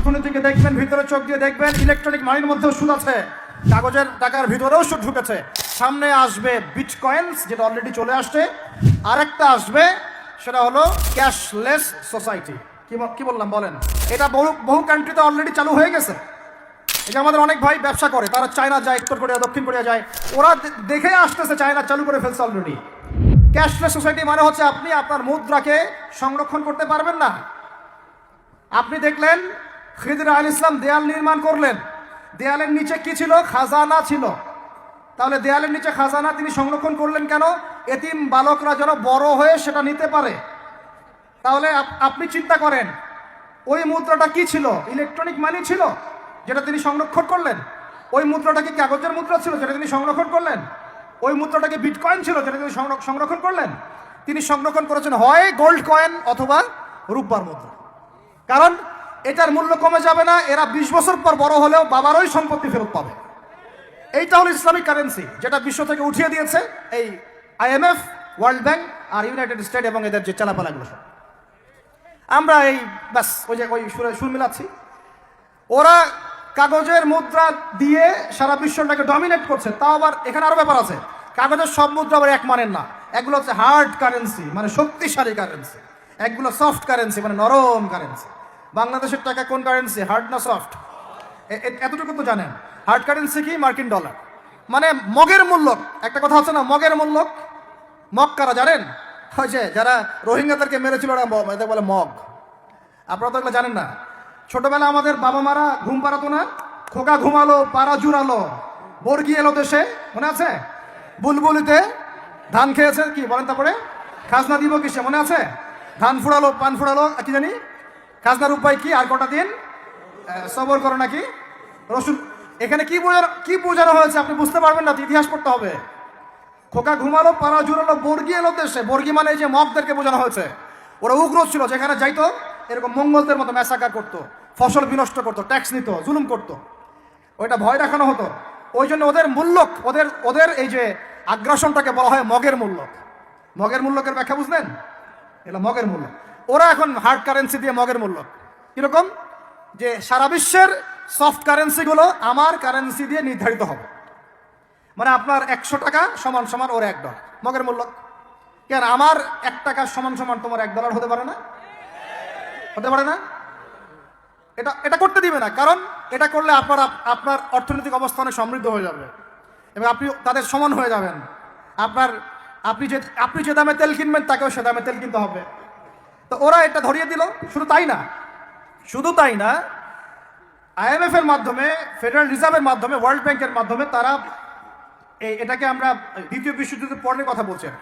অর্থনীতিকে দেখবেন, ভিতরে চোখ দিয়ে দেখবেন, ইলেকট্রনিক মানির মধ্যেও সুদ আছে, কাগজের টাকার ভিতরেও সুদ ঢুকেছে। সামনে আসবে বিটকয়েন্স, যেটা অলরেডি চলে আসছে, আরেকটা আসবে, সেটা হলো ক্যাশলেস সোসাইটি। কি বললাম বলেন? এটা বহু বহু কান্ট্রিতে অলরেডি চালু হয়ে গেছে। এটা আমাদের অনেক ভাই ব্যবসা করে, তারা চায়না যায়, উত্তর কোরিয়া, দক্ষিণ কোরিয়া যায়, ওরা দেখে আসতেছে চায়না চালু করে ফেলছে অলরেডি। ক্যাশলেস সোসাইটি মানে হচ্ছে আপনি আপনার মুদ্রাকে সংরক্ষণ করতে পারবেন না। আপনি দেখলেন খিদির আল ইসলাম দেয়াল নির্মাণ করলেন, দেয়ালের নিচে কি ছিল? খাজানা ছিল। তাহলে দেয়ালের নিচে খাজানা তিনি সংরক্ষণ করলেন কেন? এতিম বালকরা যেন বড় হয়ে সেটা নিতে পারে। তাহলে আপনি চিন্তা করেন, ওই মুদ্রাটা কি ছিল? ইলেকট্রনিক মানি ছিল, যেটা তিনি সংরক্ষণ করলেন। ওই মুদ্রাটা কি কাগজের মুদ্রা ছিল, যেটা তিনি সংরক্ষণ করলেন? ওই মুদ্রাটা কি বিটকয়েন ছিল, যেটা তিনি সংরক্ষণ করলেন? তিনি সংরক্ষণ করেছেন হয় গোল্ড কয়েন অথবা রূপার মুদ্রা। কারণ এটার মূল্য কমে যাবে না, এরা 20 বছর পর বড় হলেও বাবারই সম্পত্তি ফেরত পাবে। এইটা হলো ইসলামিক কারেন্সি, যেটা বিশ্ব থেকে উঠিয়ে দিয়েছে এই IMF, ওয়ার্ল্ড ব্যাংক আর ইউনাইটেড স্টেট এবং এদের যে চালাপালাগুলো সব। আমরা এই ব্যাস ওই সুর মিলাচ্ছি। ওরা কাগজের মুদ্রা দিয়ে সারা বিশ্বটাকে ডমিনেট করছে। তাও আবার এখানে আরো ব্যাপার আছে, কাগজের সব মুদ্রা আবার এক মানের না। এগুলো হচ্ছে হার্ড কারেন্সি, মানে শক্তিশালী কারেন্সি। একগুলো সফট কারেন্সি, মানে নরম কারেন্সি। বাংলাদেশের টাকা কোন কারেন্সি, হার্ড না সফট? এতটুকু তো জানেন। হার্ড কারেন্সি কি? মার্কিন ডলার, মানে মগের মূল্য। একটা কথা আছে না, মগের মূল্য। মগ কারা জানেন? ওই যে যারা রোহিঙ্গাদেরকে মেরেছিল ওরা এদের বলে মগ। আপনারা তো এগুলো জানেন না। ছোটবেলা আমাদের বাবা মারা ঘুম পাড়াতো না, খোকা ঘুমালো পাড়া জুড়ালো, বর্গি এলো দেশে, মনে আছে? বুলবুলিতে ধান খেয়েছে, কি বলেন? তারপরে খাজনা দিব কিসে, মনে আছে? ধান ফুড়ালো, পান ফুড়ালো, কি জানি খাজনার উপায় কি, আর কটা দিন সবর করো নাকি রসুন। এখানে কি বোঝানো হয়েছে আপনি বুঝতে পারবেন না, ইতিহাস পড়তে হবে। খোকা ঘুমালো পাড়া জুড়ালো, বর্গি এলো দেশে। বর্গি মানে এই যে মগদেরকে বোঝানো হয়েছে। ওরা উগ্র ছিল, যেখানে যাইতো এরকম মঙ্গলদের মতো ম্যাসাকার করতো, ফসল বিনষ্ট করতো, ট্যাক্স নিত, জুলুম করতো। ওইটা ভয় দেখানো হতো। ওই জন্য ওদের মূল্য, ওদের এই যে আগ্রাসনটাকে বলা হয় মগের মূল্য। মগের মূল্যকের ব্যাখ্যা বুঝলেন? এটা মগের মূল্য। ওরা এখন হার্ড কারেন্সি দিয়ে মগের মূল্য। কিরকম? যে সারা বিশ্বের সফট কারেন্সিগুলো আমার কারেন্সি দিয়ে নির্ধারিত হবে। মানে আপনার 100 টাকা সমান সমান ওর $1 মগের মূল্য। কেন আমার 1 টাকা সমান সমান তোমার $1 হতে পারে না? হতে পারে না? এটা করতে দিবে না, কারণ এটা করলে আপনার অর্থনৈতিক অবস্থা অনেক সমৃদ্ধ হয়ে যাবে এবং আপনি তাদের সমান হয়ে যাবেন। আপনি যে দামে তেল কিনবেন তাকেও সে দামে তেল কিনতে হবে। তো ওরা এটা ধরিয়ে দিল। শুধু তাই না, IMF এর মাধ্যমে, ফেডারেল রিজার্ভের মাধ্যমে, ওয়ার্ল্ড ব্যাংকের মাধ্যমে তারা এটাকে আমরা দ্বিতীয় বিশ্বযুদ্ধের পরের কথা বলছেন।